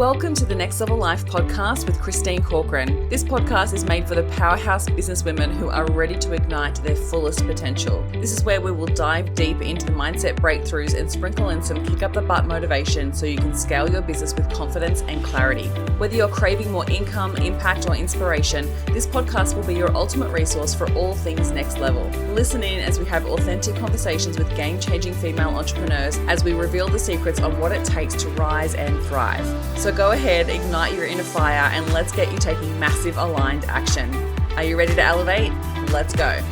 Welcome to the Next Level Life podcast with Christine Corcoran. This podcast is made for the powerhouse businesswomen who are ready to ignite their fullest potential. This is where we will dive deep into the mindset breakthroughs and sprinkle in some kick up the butt motivation so you can scale your business with confidence and clarity. Whether you're craving more income, impact, or inspiration, this podcast will be your ultimate resource for all things next level. Listen in as we have authentic conversations with game-changing female entrepreneurs as we reveal the secrets on what it takes to rise and thrive. So go ahead, ignite your inner fire, and let's get you taking massive aligned action. Are you ready to elevate? Let's go.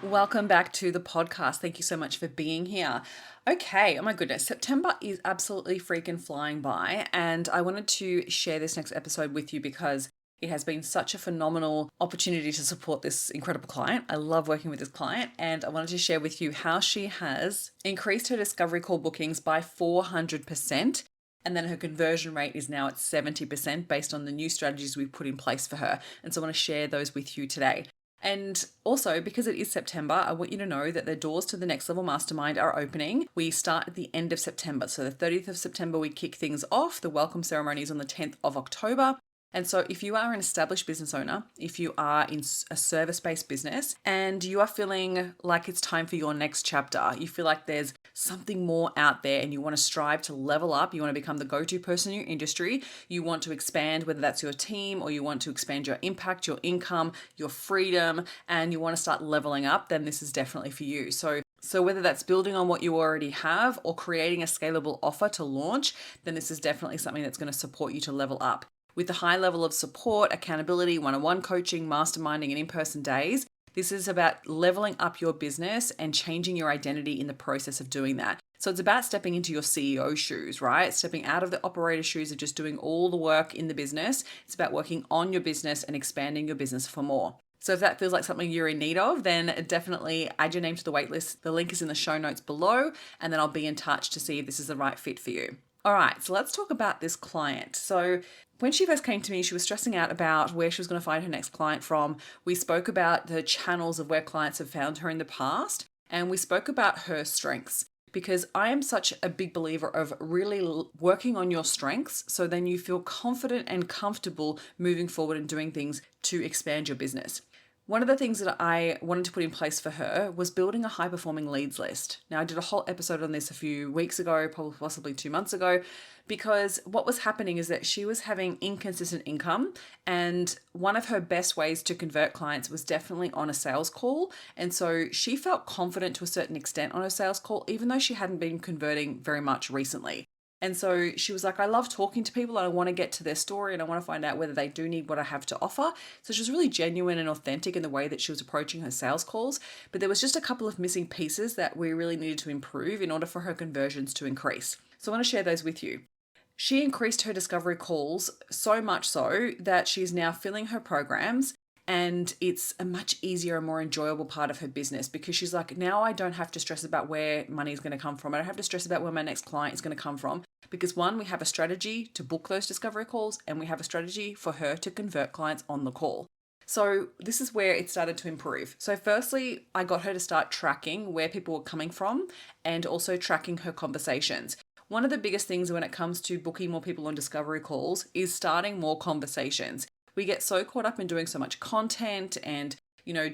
Welcome back to the podcast. Thank you so much for being here. Okay, oh my goodness, September is absolutely freaking flying by, and I wanted to share this next episode with you because it has been such a phenomenal opportunity to support this incredible client. I love working with this client, and I wanted to share with you how she has increased her discovery call bookings by 400%. And then her conversion rate is now at 70% based on the new strategies we've put in place for her. And so I want to share those with you today. And also, because it is September, I want you to know that the doors to the Next Level Mastermind are opening. We start at the end of September. So the 30th of September, we kick things off. The welcome ceremony is on the 10th of October. And so if you are an established business owner, if you are in a service-based business and you are feeling like it's time for your next chapter, you feel like there's something more out there and you want to strive to level up, you want to become the go-to person in your industry, you want to expand, whether that's your team or you want to expand your impact, your income, your freedom, and you want to start leveling up, then this is definitely for you. So whether that's building on what you already have or creating a scalable offer to launch, then this is definitely something that's going to support you to level up. With the high level of support, accountability, one-on-one coaching, masterminding, and in-person days, this is about leveling up your business and changing your identity in the process of doing that. So it's about stepping into your CEO shoes, right? Stepping out of the operator shoes of just doing all the work in the business. It's about working on your business and expanding your business for more. So if that feels like something you're in need of, then definitely add your name to the waitlist. The link is in the show notes below, and then I'll be in touch to see if this is the right fit for you. All right, so let's talk about this client. So when she first came to me, she was stressing out about where she was going to find her next client from. We spoke about the channels of where clients have found her in the past, and we spoke about her strengths, because I am such a big believer of really working on your strengths so then you feel confident and comfortable moving forward and doing things to expand your business. One of the things that I wanted to put in place for her was building a high-performing leads list. Now, I did a whole episode on this a few weeks ago, probably possibly 2 months ago, because what was happening is that she was having inconsistent income, and one of her best ways to convert clients was definitely on a sales call. And so she felt confident to a certain extent on her sales call, even though she hadn't been converting very much recently. And so she was like, I love talking to people and I want to get to their story and I want to find out whether they do need what I have to offer. So she was really genuine and authentic in the way that she was approaching her sales calls. But there was just a couple of missing pieces that we really needed to improve in order for her conversions to increase. So I want to share those with you. She increased her discovery calls so much so that she's now filling her programs, and it's a much easier and more enjoyable part of her business because she's like, now I don't have to stress about where money is going to come from. I don't have to stress about where my next client is going to come from because one, we have a strategy to book those discovery calls and we have a strategy for her to convert clients on the call. So this is where it started to improve. So firstly, I got her to start tracking where people were coming from and also tracking her conversations. One of the biggest things when it comes to booking more people on discovery calls is starting more conversations. We get so caught up in doing so much content and,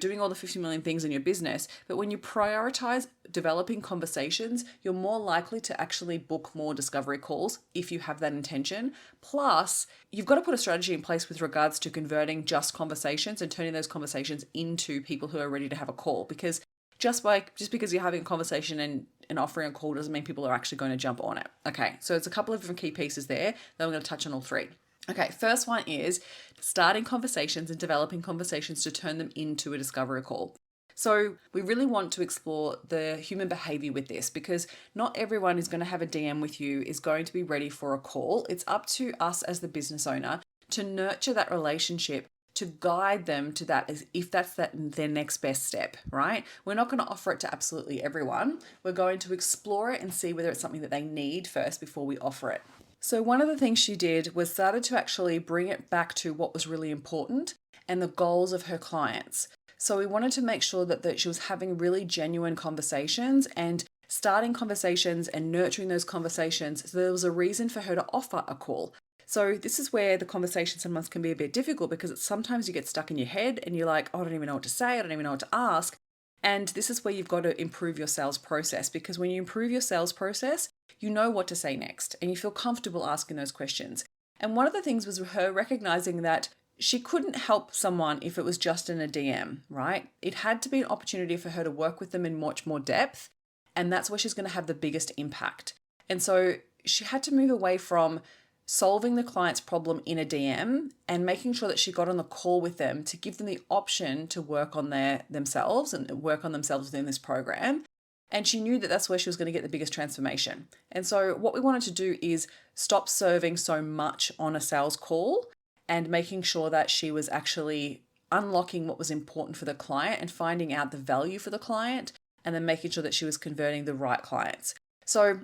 doing all the 50 million things in your business. But when you prioritize developing conversations, you're more likely to actually book more discovery calls if you have that intention. Plus, you've got to put a strategy in place with regards to converting just conversations and turning those conversations into people who are ready to have a call. Because just because you're having a conversation and offering a call doesn't mean people are actually going to jump on it. Okay, so it's a couple of different key pieces there that I'm going to touch on all three. Okay, first one is starting conversations and developing conversations to turn them into a discovery call. So we really want to explore the human behavior with this because not everyone is going to have a DM with you, is going to be ready for a call. It's up to us as the business owner to nurture that relationship, to guide them to that as if that's their next best step, right? We're not going to offer it to absolutely everyone. We're going to explore it and see whether it's something that they need first before we offer it. So one of the things she did was started to actually bring it back to what was really important and the goals of her clients. So we wanted to make sure that she was having really genuine conversations and starting conversations and nurturing those conversations. So there was a reason for her to offer a call. So this is where the conversation sometimes can be a bit difficult, because sometimes you get stuck in your head and you're like, oh, I don't even know what to say. I don't even know what to ask. And this is where you've got to improve your sales process, because when you improve your sales process, you know what to say next and you feel comfortable asking those questions. And one of the things was her recognizing that she couldn't help someone if it was just in a DM, right? It had to be an opportunity for her to work with them in much more depth. And that's where she's going to have the biggest impact. And so she had to move away from solving the client's problem in a DM and making sure that she got on the call with them to give them the option to work on themselves and work on themselves within this program. And she knew that that's where she was going to get the biggest transformation. And so what we wanted to do is stop serving so much on a sales call and making sure that she was actually unlocking what was important for the client and finding out the value for the client, and then making sure that she was converting the right clients. So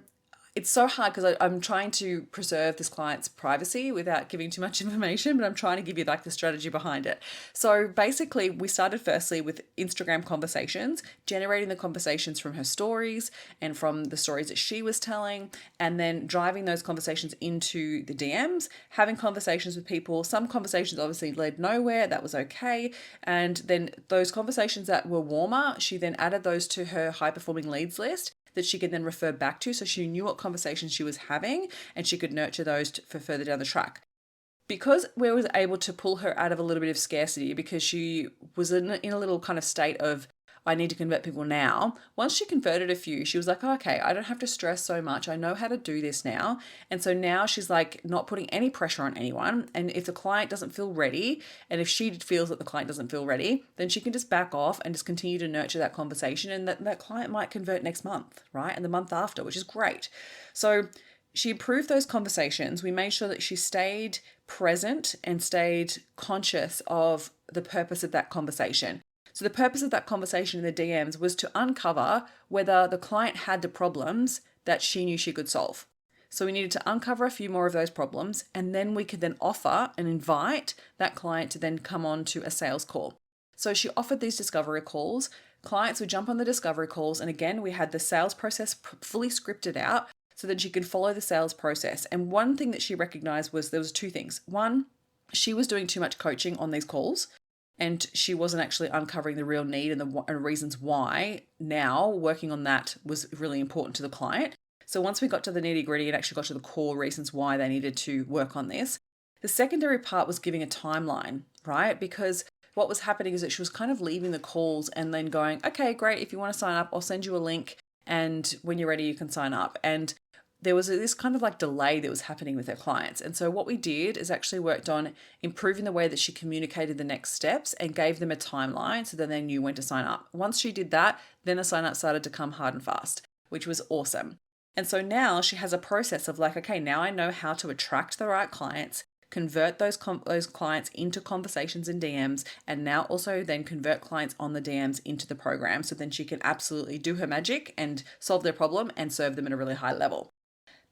it's so hard because I'm trying to preserve this client's privacy without giving too much information, but I'm trying to give you like the strategy behind it. So basically, we started firstly with Instagram conversations, generating the conversations from her stories and from the stories that she was telling, and then driving those conversations into the DMs, having conversations with people. Some conversations obviously led nowhere, that was okay. And then those conversations that were warmer, she then added those to her high performing leads list that she could then refer back to, so she knew what conversations she was having and she could nurture those for further down the track. Because we was able to pull her out of a little bit of scarcity, because she was in a little kind of state of, I need to convert people now. Once she converted a few, she was like, oh, okay, I don't have to stress so much. I know how to do this now. And so now she's like not putting any pressure on anyone. And if the client doesn't feel ready, and if she feels that the client doesn't feel ready, then she can just back off and just continue to nurture that conversation. And that client might convert next month, right? And the month after, which is great. So she improved those conversations. We made sure that she stayed present and stayed conscious of the purpose of that conversation. So the purpose of that conversation in the DMs was to uncover whether the client had the problems that she knew she could solve. So we needed to uncover a few more of those problems, and then we could then offer and invite that client to then come on to a sales call. So she offered these discovery calls. Clients would jump on the discovery calls, and again, we had the sales process fully scripted out so that she could follow the sales process. And one thing that she recognized was there was two things. One, she was doing too much coaching on these calls, and she wasn't actually uncovering the real need and the reasons why. Now working on that was really important to the client. So once we got to the nitty gritty and actually got to the core reasons why they needed to work on this, the secondary part was giving a timeline, right? Because what was happening is that she was kind of leaving the calls and then going, okay, great. If you want to sign up, I'll send you a link. And when you're ready, you can sign up. And there was this kind of like delay that was happening with her clients. And so what we did is actually worked on improving the way that she communicated the next steps and gave them a timeline so that they knew when to sign up. Once she did that, then the sign up started to come hard and fast, which was awesome. And so now she has a process of like, okay, now I know how to attract the right clients, convert those clients into conversations in DMs, and now also then convert clients on the DMs into the program. So then she can absolutely do her magic and solve their problem and serve them at a really high level.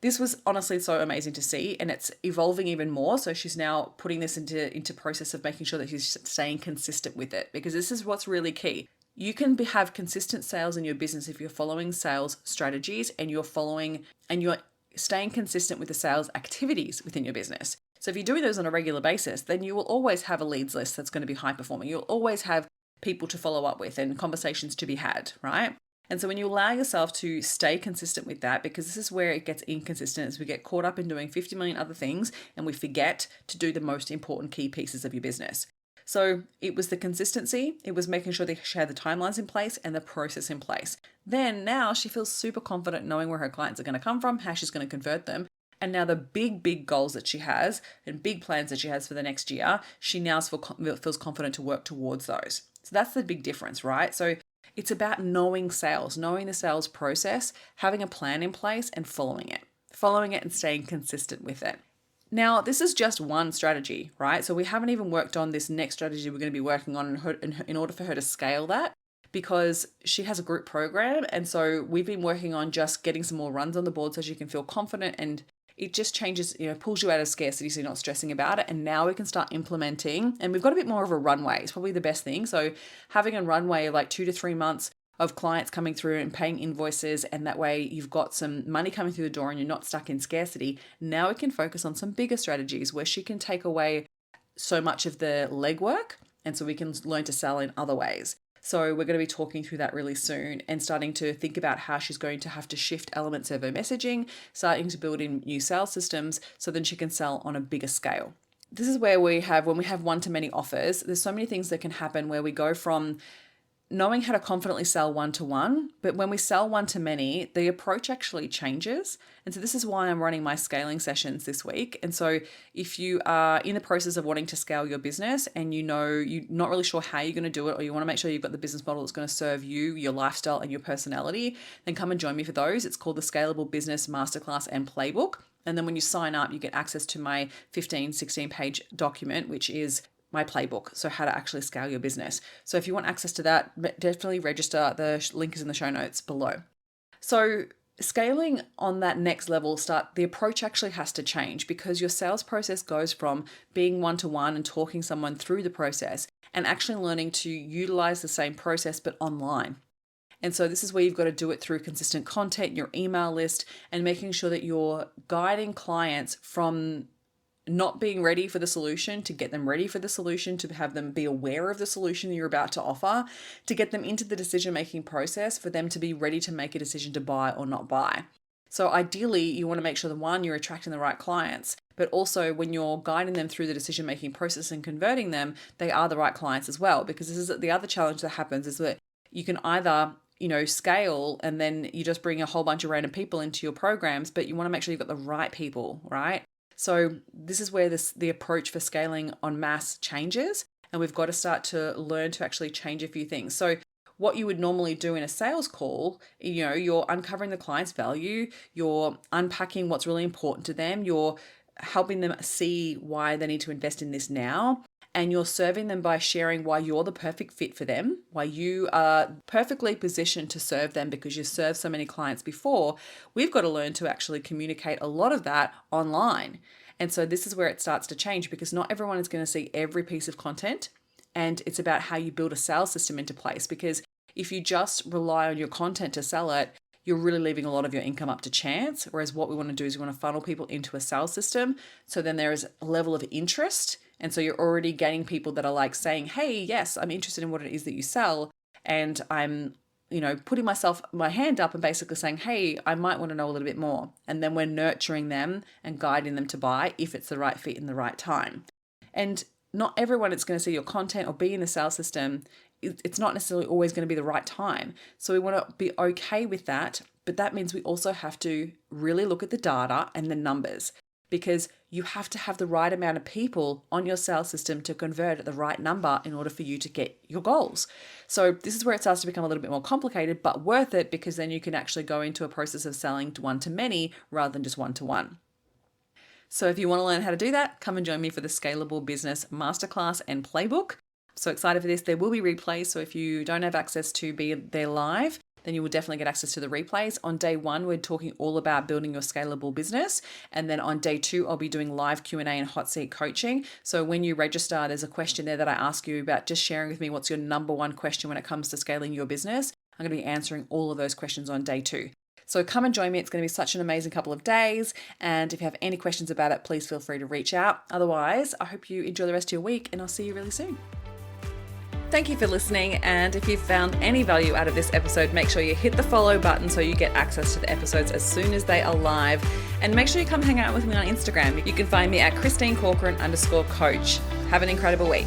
This was honestly so amazing to see, and it's evolving even more. So she's now putting this into process of making sure that she's staying consistent with it, because this is what's really key. You can have consistent sales in your business if you're following sales strategies and you're staying consistent with the sales activities within your business. So if you're doing those on a regular basis, then you will always have a leads list that's going to be high performing. You'll always have people to follow up with and conversations to be had, right? And so when you allow yourself to stay consistent with that, because this is where it gets inconsistent, as we get caught up in doing 50 million other things and we forget to do the most important key pieces of your business. So it was the consistency, it was making sure that she had the timelines in place and the process in place. Then now she feels super confident knowing where her clients are going to come from, how she's going to convert them. And now the big goals that she has and big plans that she has for the next year, she now feels confident to work towards those. So that's the big difference, right? So it's about knowing sales, knowing the sales process, having a plan in place and following it and staying consistent with it. Now, this is just one strategy, right? So we haven't even worked on this next strategy we're going to be working on in order for her to scale that, because she has a group program. And so we've been working on just getting some more runs on the board so she can feel confident, and it just changes, pulls you out of scarcity so you're not stressing about it. And now we can start implementing, and we've got a bit more of a runway. It's probably the best thing. So having a runway of like 2 to 3 months of clients coming through and paying invoices, and that way you've got some money coming through the door and you're not stuck in scarcity. Now we can focus on some bigger strategies where she can take away so much of the legwork, and so we can learn to sell in other ways. So we're going to be talking through that really soon and starting to think about how she's going to have to shift elements of her messaging, starting to build in new sales systems so then she can sell on a bigger scale. This is where when we have one-to-many offers, there's so many things that can happen where we go from knowing how to confidently sell one-to-one, but when we sell one-to-many, the approach actually changes. And so this is why I'm running my scaling sessions this week. And so if you are in the process of wanting to scale your business and you're not really sure how you're going to do it, or you want to make sure you've got the business model that's going to serve you, your lifestyle, and your personality, then come and join me for those. It's called the Scalable Business Masterclass and Playbook. And then when you sign up, you get access to my 16-page document, which is my playbook. So how to actually scale your business. So if you want access to that, definitely register. The link is in the show notes below. So scaling on that next level, the approach actually has to change, because your sales process goes from being one-to-one and talking someone through the process and actually learning to utilize the same process, but online. And so this is where you've got to do it through consistent content, your email list, and making sure that you're guiding clients from not being ready for the solution to get them ready for the solution, to have them be aware of the solution you're about to offer, to get them into the decision-making process for them to be ready to make a decision to buy or not buy. So ideally, you want to make sure that one, you're attracting the right clients, but also when you're guiding them through the decision-making process and converting them, they are the right clients as well. Because this is the other challenge that happens, is that you can either scale and then you just bring a whole bunch of random people into your programs, but you want to make sure you've got the right people, right? So this is where the approach for scaling en masse changes, and we've got to start to learn to actually change a few things. So what you would normally do in a sales call, you're uncovering the client's value, you're unpacking what's really important to them, you're helping them see why they need to invest in this now, and you're serving them by sharing why you're the perfect fit for them, why you are perfectly positioned to serve them because you've served so many clients before. We've got to learn to actually communicate a lot of that online. And so this is where it starts to change, because not everyone is going to see every piece of content. And it's about how you build a sales system into place, because if you just rely on your content to sell it, you're really leaving a lot of your income up to chance. Whereas what we want to do is we want to funnel people into a sales system. So then there is a level of interest. And so you're already getting people that are like saying, hey, yes, I'm interested in what it is that you sell. And I'm, putting my hand up and basically saying, hey, I might want to know a little bit more. And then we're nurturing them and guiding them to buy if it's the right fit in the right time. And not everyone is going to see your content or be in the sales system. It's not necessarily always going to be the right time. So we want to be okay with that. But that means we also have to really look at the data and the numbers, because you have to have the right amount of people on your sales system to convert at the right number in order for you to get your goals. So this is where it starts to become a little bit more complicated, but worth it, because then you can actually go into a process of selling one-to-many rather than just one-to-one. So if you want to learn how to do that, come and join me for the Scalable Business Masterclass and Playbook. I'm so excited for this. There will be replays, so if you don't have access to be there live, then you will definitely get access to the replays. On day 1, we're talking all about building your scalable business. And then on day 2, I'll be doing live Q&A and hot seat coaching. So when you register, there's a question there that I ask you about just sharing with me what's your number one question when it comes to scaling your business. I'm going to be answering all of those questions on day 2. So come and join me. It's going to be such an amazing couple of days. And if you have any questions about it, please feel free to reach out. Otherwise, I hope you enjoy the rest of your week, and I'll see you really soon. Thank you for listening, and if you've found any value out of this episode, make sure you hit the follow button so you get access to the episodes as soon as they are live, and make sure you come hang out with me on Instagram. You can find me at @ChristineCorcoran_coach. Have an incredible week.